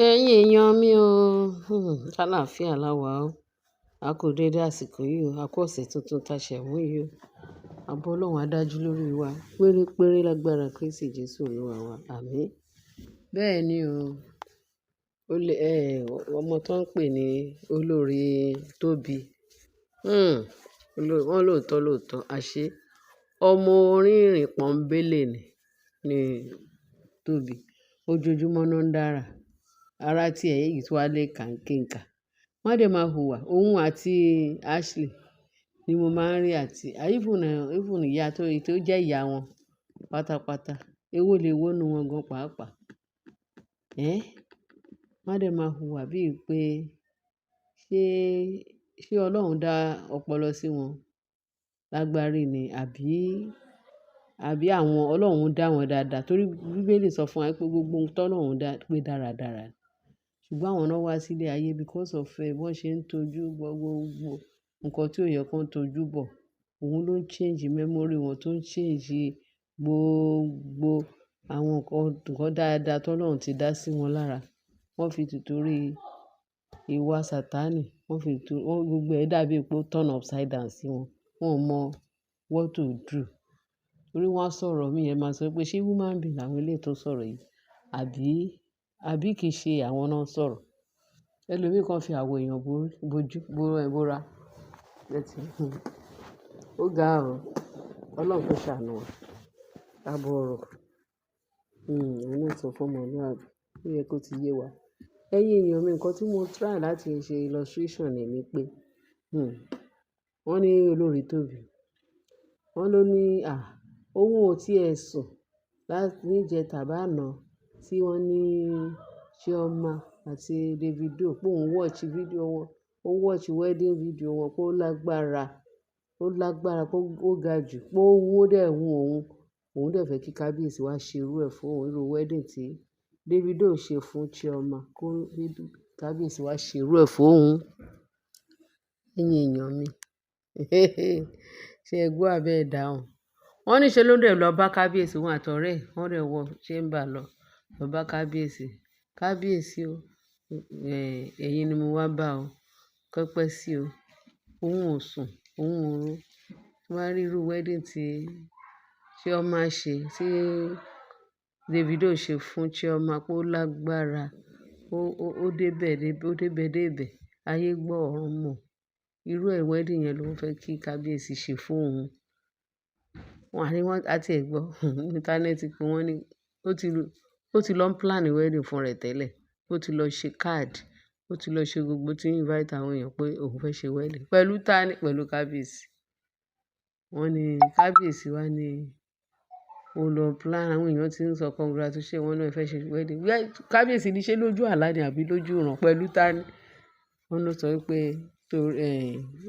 Ẹ̀yin èèyàn mi o, ṣáláfíà la wà o. A kú dédé àsìkò yìí o, a kú ọ̀sẹ̀ tuntun ta ṣẹ̀ mú yìí o. Àbọ̀ Ọlọ́run á dájú lórí wa. Pérépéré lágbára Kristi Jesu Olúwa wa. Àmín. Bẹ́ẹ̀ ni o, ọmọ tó ń pè ní olórí Tóbi. Wọ́n lóòótọ́, àṣé ọmọ orírìn pọ́nbélé ni Tóbi. Ojoojúmọ́ ló ń dára. Ara tí ẹ̀ yìí tó wá lé kànkìnkà. Wọ́n á dẹ̀ máa hùwà. Òun àti Ashley ni mo máa ń rí àti even ìyá tó jẹ́ ìyá wọn pátápátá. Èwo lè wó nu wọn gan pàápàá. Wọ́n á dẹ̀ máa hùwà bíi pé ṣé Ọlọ́run dá ọpọlọ sí wọn lágbárí ni àbí àwọn Ọlọ́run dá wọn dáadáa. Torí Bíbélì sọ fún wa pé gbogbo ohun tó Ọlọ́run dá pé dáradára. Ṣùgbọ́n àwọn náà wá sílé ayé because of bọ́n ṣe ń tọ́jú gbogbo nǹkan tí ò yẹ kó ń tọ́jú bọ̀. Òun ló ń change memory wọn, tó ń change gbogbo àwọn nǹkan dáadáa tó Ọlọ́run ti dá sí wọn lára. Wọ́n fi tìtorí ìwà Sátánì, gbogbo ẹ̀ dàbí pé ó turn upside down sí wọn. Wọn ò mọ what to do. Torí wọ́n á sọ̀rọ̀ mí ẹ máa sọ pé ṣé human being làwọn eléyìí tó sọ̀rọ̀ yìí? Àbí kì í ṣe àwọn náà sọ̀rọ̀. Ẹlòmíì kan fi àwọ̀ èèyàn bóra. Ó ga o. Ọlọ́run kò ṣàánú wa. Àbọ̀ ọ̀rọ̀. Òun náà sọ fún ọmọlúàbí. Ó yẹ kó ti yé wa. Ẹ̀yin èèyàn mi, nǹkan tí mo try láti ṣe illustration ni pé, wọ́n ní olórí Tóbi. Wọ́n ló ní, òun ò tí ẹ sùn ní ìjẹta àbí àná tí wọ́n ní Chioma àti Davido pé òun watch video wọn, ó watch wedding video wọn pé ó lágbára, pé ó ga jù, pé ó dẹ̀ wù òun. Òun dẹ̀ fẹ́ kí kábíyèsí wá ṣe irú ẹ̀ fún òun, irú wedding tí Davido ṣe fún Chioma, kó kábíyèsí wá ṣe irú ẹ̀ fún òun. Ẹ̀yin èèyàn mi, ṣé ẹ gbọ́ àbẹ́ ẹ dáhùn? Wọ́n ní ṣe ló dẹ̀ lọ bá kábíyèsí wọn àtọ̀rẹ́ ẹ̀, wọ́n dẹ̀ wọ chamber lọ bá kábíyèsí. Kábíyèsí o, ẹ̀yin ni mo wá bá o. Pẹ́pẹ́ sí o. Òun ò sùn, òun ò ro. Tí wọ́n rí irú wedding tí Chioma ṣe, tí Davido ṣe fún Chioma pé ó lágbára, ó débẹ̀. Ayé gbọ́ ọ̀run mọ̀. Irú wedding yẹn ló ń fẹ́ kí kábíyèsí ṣe fún òun. Wọ́n á ti ẹ̀ gbọ́. Íńtánẹ́ẹ̀tì pé wọ́n ní ó ti lọ plan wedding fún rẹ̀ tẹ́lẹ̀. Ó ti lọ ṣe card. Ó ti lọ ṣe gbogbo tí invite àwọn èèyàn pé òun fẹ́ ṣe wedding. Pẹ̀lú tani? Pẹ̀lú kábíyèsí. Wọ́n ní kábíyèsí wá ní ó lọ plan. Àwọn èèyàn tí ń sọ congratulation, wọ́n náà fẹ́ ṣe wedding. Kábíyèsí ní ṣe lójú àlá ni àbí lójú ìran? Pẹ̀lú tani? Wọ́n ló sọ wípé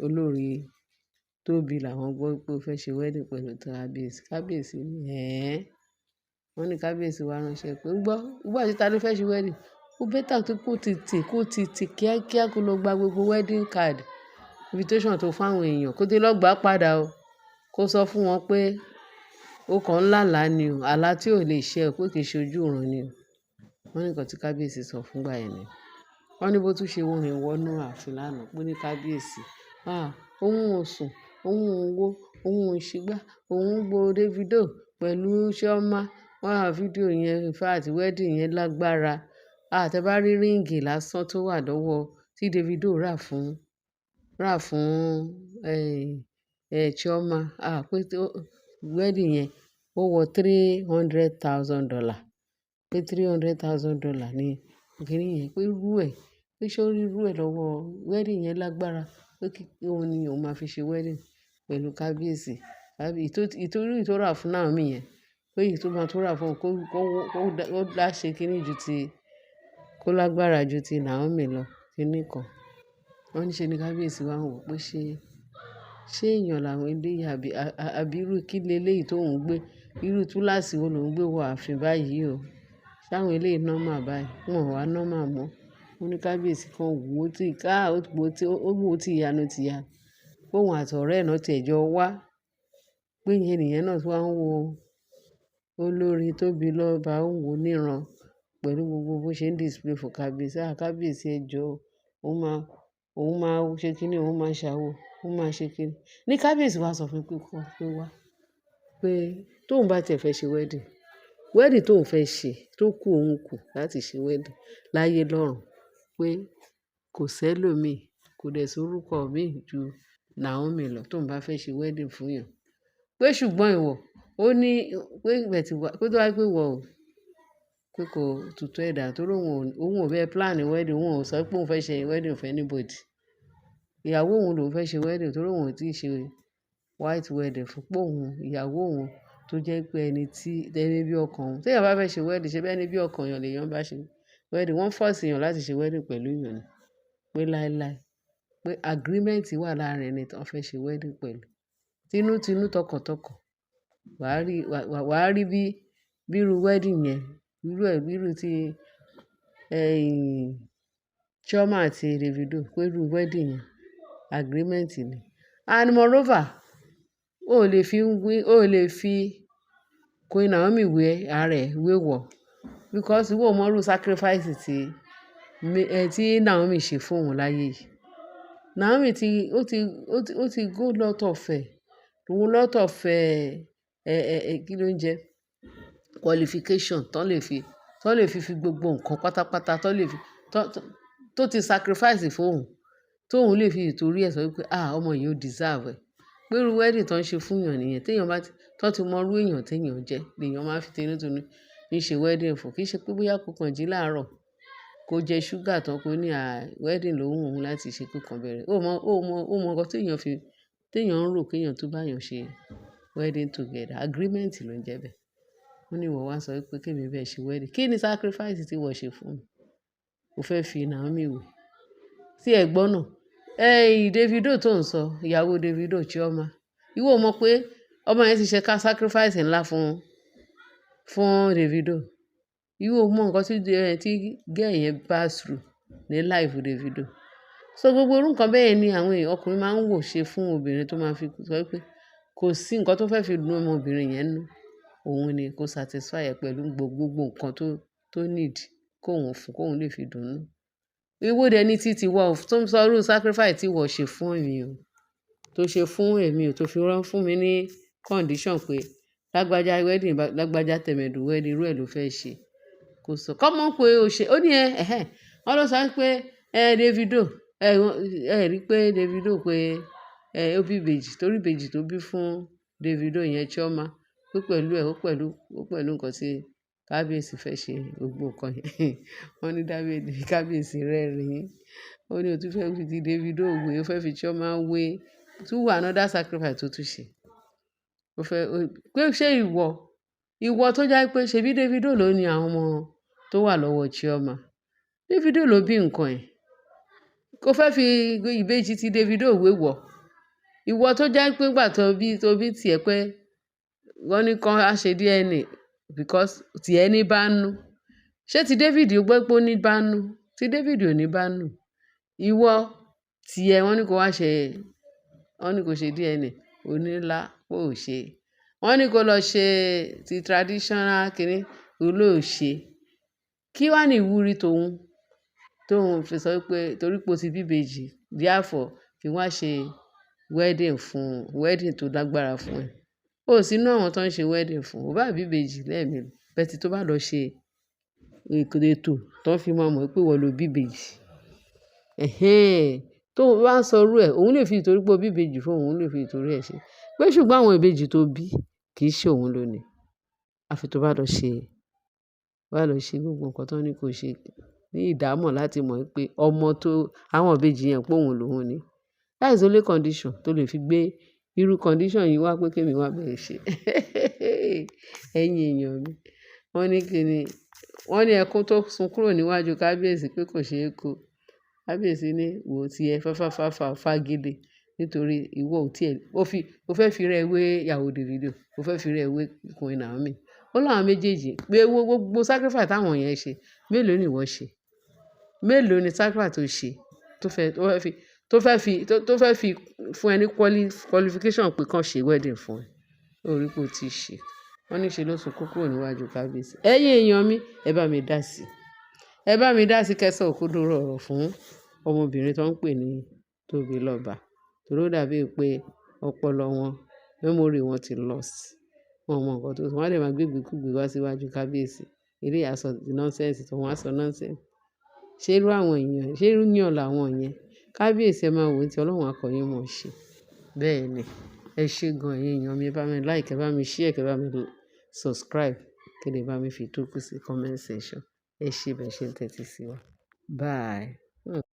olórí Tóbi làwọn gbọ́ pé ó fẹ́ ṣe wedding pẹ̀lú kábíyèsí. Kábíyèsí ní wọ́n ní kábíyèsí wá ránṣẹ́ pé gbọ́ àti ta ló fẹ́ ṣe wedding. Ó better kó ti tì kíákíá kó lọ gba gbogbo wedding card, invitation tó fún àwọn èèyàn kó dé lọ gbà padà o. Kó sọ fún wọn pé ó kàn ń lálàá ni o. Àlá tí ò lè ṣẹ o, pé kì í ṣe ojú ìran ni o. Wọ́n ní nǹkan tí kábíyèsí sọ fún gbà yẹn ni. Wọ́n ní bó tún ṣe rìn wọnú ààfin lánàá pé ní kábíyèsí, òun ò sùn, òun ò wo, òun ò ṣígbá, òun ń gbo Davido pẹ̀lú Chioma. Wọ́n á fídíò yẹn, in fact wedding yẹn lágbára. Tẹ bá rí ríǹgì lásán tó wà lọ́wọ́ tí Davido rà fún Chioma. Pé wedding yẹn ó wọ $300,000. Pé $300,000 ni kíní yẹn. Pé ṣé ó rí irú ẹ̀ lọ́wọ́ wedding yẹn lágbára. Pé kí òun ni òun máa fi ṣe wedding pẹ̀lú kábíyèsí. Ìtorí tó rà fún Naomi yẹn. Pé èyí tó máa tó rà fún òun kó dá ṣe kíní kó lágbára ju ti Naomi lọ. Kíní kan. Wọ́n ní ṣe ni kábíyèsí wá ń wò pé ṣé èèyàn làwọn eléyìí àbí irú kí leléyìí tó ń gbé. Irú túláàsì wo ló ń gbé wọ ààfin báyìí o. Ṣé àwọn eléyìí normal báyìí? Wọn ò wá normal mọ́. Wọ́n ní kábíyèsí kan wò ó tí ìyanu ti ya. Pé òun àtọ̀rẹ́ ẹ̀ náà ti ẹ̀ jọ wá. Pé ìyẹn nìyẹn náà tó wá ń wo olórí Tóbi lọ́ba, ó ń wò níran. pẹ̀lú gbogbo bó ṣe ń display fún kábíyèsí. Kábíyèsí ẹ jọ̀ọ́, òun máa ṣe kíni, òun máa ṣàwo, òun máa ṣe kíni. Ní kábíyèsí wá sọ fún pé pé wá, pé tóun bá tiẹ̀ fẹ́ ṣe wedding tóun fẹ́ ṣe, tó kù òun kù láti ṣe wedding láyé lọ́run, pé kò sẹ́lòmíì, kò dẹ̀ sórúkọ míì ju Naomi lọ tóun bá fẹ́ ṣe wedding fún èèyàn. Pé ṣùgbọ́n ìwọ, ó ní pé ìgbà tí wà, pé tó wá pé ìwọ ò, pé kò tutù ẹ̀dá torí òun ò bẹ́ẹ̀ plan wedding, òun ò sọ pé òun fẹ́ ṣe wedding fún anybody. Ìyàwó òun lòun fẹ́ ṣe wedding torí òun ò tí ì ṣe white wedding fún pé òun, ìyàwó òun tó jẹ́ pé ẹni bí ọkàn òun. Tí èèyàn bá fẹ́ ṣe wedding, ṣe bí ẹni bí ọkàn èèyàn lèèyàn bá ṣe wedding. Wọ́n force èèyàn láti ṣe wedding pẹ̀lú èèyàn ni. Pé láéláé, pé agreement wà láàárín ẹni tí wọ́n fẹ́ ṣe wedding pẹ̀lú. Tinútinú tọkàntọkàn. Wàá rí bí irú wedding yẹn, irú tí Chioma àti Davido, pé irú wedding yẹn agreement ni. And moreover, o lè fi Queen Naomi wé ara ẹ̀ wéwọ̀, because ìwọ ò mọ irú sacrifice tí Naomi ṣe fún òun láyé yìí. Naomi ó ti go lot of kí ló ń jẹ́ qualification tán lè fi gbogbo nǹkan pátápátá tó ti sacrifice fún òun, tóun lè fi ìtorí ẹ̀ sọ wípé ọmọ yìí ó deserve ẹ̀. Pé irú wedding tán ṣe fún èèyàn nìyẹn. Téèyàn bá tán ti mọ irú èèyàn téèyàn jẹ́, lèèyàn máa fi tinútinú ní ṣe wedding fún. Kì í ṣe pé bóyá kó kàn jí láàárọ̀, kó jẹ ṣúgà tán kó ní wedding ló wù òun láti ṣe kó kàn bẹ̀rẹ̀. Ó mọ nǹkan téèyàn ń rò kéèyàn tó bá èèyàn ṣe wedding together. Agreement ló ń jẹ́ bẹ́ẹ̀. Wọ́n ní ìwọ wá sọ wípé kí èmi bẹ́ẹ̀ ṣe wedding. Kí ni sacrifice tí ìwọ ṣe fún mi? O fẹ́ fi Naomi wé. Tí ẹ gbọ́ náà, Davido tó ń sọ, ìyàwó Davido Chioma. Ìwọ ò mọ̀ pé ọmọ yẹn ti ṣe sacrifice ńlá fún Davido. Ìwọ ò mọ nǹkan tí girl yẹn pass through ní life Davido. So gbogbo irú nǹkan bẹ́ẹ̀ ni àwọn ọkùnrin máa ń wò ṣe fún obìnrin tó máa fi sọ wípé kò sí nǹkan tó fẹ́ fi dùn ọmọbìnrin yẹn nú. Òun ni kó satisfy ẹ̀ pẹ̀lú gbogbo nǹkan tó need kóun fún, kóun lè fi dùn ún. Ìwọ dẹ̀ ní títí wọ tó ń sọ irú sacrifice tí ìwọ ṣe fún èmi o. Tó ṣe fún èmi o, tó fi rán fún mi ní condition pé lágbájá wedding, lágbájá tẹ̀mẹ̀dù wedding irú ẹ̀ ló fẹ́ ṣe. Kò sọ. Kọ́mọ̀ pé o ṣe, ó ní wọ́n ló sọ pé Davido, rí pé Davido pé ó bí ìbejì, torí ìbejì tó bí fún Davido yẹn Chioma, pé pẹ̀lú nǹkan tí kábíyèsí fẹ́ ṣe gbogbo nǹkan yẹn. Wọ́n ní kábíyèsí rẹ́rìn-ín. Ó ní o tún fẹ́ fi ti Davido wé, ó fẹ́ fi Chioma wé. Tún wà another sacrifice tó tún ṣe. Pé ṣé ìwọ tó jẹ́ pé ṣebí Davido ló ní àwọn ọmọ tó wà lọ́wọ́ Chioma. Davido ló bí nǹkan ẹ̀. Kó fẹ́ fi ìbejì ti Davido wé wọ̀. Ìwọ tó jẹ́ pé ìgbà tó bí tiẹ̀ pé wọ́n ní kán á ṣe DNA because tí ẹni bá ń nú. Ṣé ti David gbọ́ pé ó ní bá ń nú? Ti David ò ní bá ń nú. Ìwọ wọ́n ní kó ṣe DNA, onílá kó ṣe. Wọ́n ní kó lọ ṣe ti traditional kìíní, olóòṣe. Kí wá ní ìwúrí tóun fi sọ pé torí pé ó ti bí ìbejì, therefore fi wá ṣe wedding tó lágbára fún ẹ. Ó sì inú àwọn tó ń ṣe wedding fún. Ó bá bí ìbejì lẹ́ẹ̀mejì, bẹ́ẹ̀ tó bá lọ ṣe ètò tó fi máa mọ̀ pé ìwọ ló bí ìbejì. Tó bá ń sọ irú ẹ̀, òun lè fi ìtorí pé ó bí ìbejì fún òun lè fi ìtorí ẹ̀ ṣe. Pé ṣùgbọ́n àwọn ìbejì tó bí kì í ṣe òun ló ní. Àfi tó bá lọ ṣe gbogbo nǹkan tó ní kó ṣe ní ìdámọ̀ láti mọ̀ pé ọmọ àwọn ìbejì yẹn pé òun lòun ní. That is only condition tó lè fi gbé irú condition yìí wá pé kí èmi wá bẹ̀rẹ̀ ṣe. Ẹ̀yin èèyàn mi. Wọ́n ní ẹkún tó sun kúrò níwájú kábíyèsí pé kò ṣe é kó. Kábíyèsí ní wò ó ti ẹ fágídé nítorí ìwọ ò tí ẹ, ó fẹ́ fi rẹ̀ wé ìyàwó Davido, ó fẹ́ fi rẹ̀ wé Queen Naomi. Ó láwọn méjèèjì pé gbogbo sacrifice táwọn yẹn ṣe, mélòó ni ìwọ ṣe? Mélòó ni sacrifice tó ṣe tó fẹ́ fi fún ẹ ní qualification pé kàn ṣe wedding fún ẹ? Ó rí pé ó ti ṣe. wọ́n ní ṣe ló sunkún kúrò níwájú kábíyèsí. Ẹ̀yin èèyàn mi, ẹ bá mi dá sí. Ẹ bá mi dá sí kẹ́sàn òkúdùrú ọ̀rọ̀ fún ọmọbìnrin tó ń pè ní Tóbilọ́ba. Torí ó dàbí pé ọpọlọ wọn, memory wọn ti lost. Wọn mọ nǹkan tó sọ. Wọ́n á lè máa gbé ìgbékúgbé wá síwájú kábíyèsí. Eré àsọ nonsense tó wọ́n á sọ nonsense. Ṣé irú àwọn èèyàn, ṣé irú yàn làwọn yẹn? Kábíyèsí ẹ máa wò ó tí Ọlọ́run akọ̀yìn mọ̀ ṣe. Bẹ́ẹ̀ ni. Ẹ ṣé gan ẹ̀yin èèyàn mi, ẹ bá mi like, ẹ bá mi share, ẹ bá mi subscribe. Kí ẹ lè bá mi fi tó kù sí comment section. Ẹ ṣé bẹ́ẹ̀ ṣe ń tẹ́tí sí wa. Bye.